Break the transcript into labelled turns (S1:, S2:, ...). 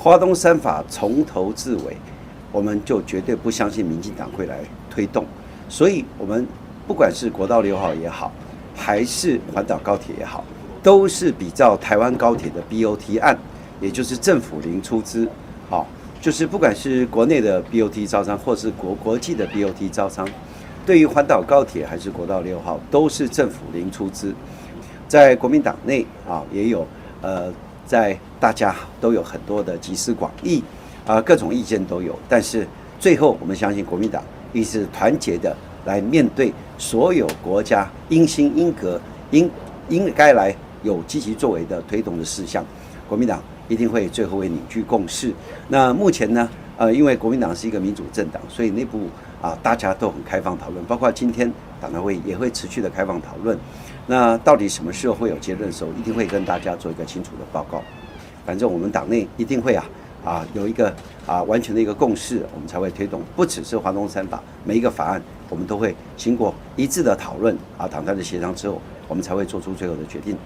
S1: 华东三法从头至尾，我们就绝对不相信民进党会来推动，所以我们不管是国道6号也好，还是环岛高铁也好，都是比照台湾高铁的 BOT 案，也就是政府零出资，好，就是不管是国内的 BOT 招商，或是国际的 BOT 招商，对于环岛高铁还是国道6号，都是政府零出资。在国民党内也有在大家都有很多的集思广益各种意见都有，但是最后我们相信国民党亦是团结的来面对所有国家因心因格应该来有积极作为的推动的事项，国民党一定会最后会凝聚共识。那目前呢，因为国民党是一个民主政党，所以内部大家都很开放讨论，包括今天党代会也会持续的开放讨论。那到底什么时候会有结论的时候，一定会跟大家做一个清楚的报告。反正我们党内一定会有一个完全的一个共识，我们才会推动。不只是华东三法，每一个法案我们都会经过一致的讨论党代的协商之后，我们才会做出最后的决定。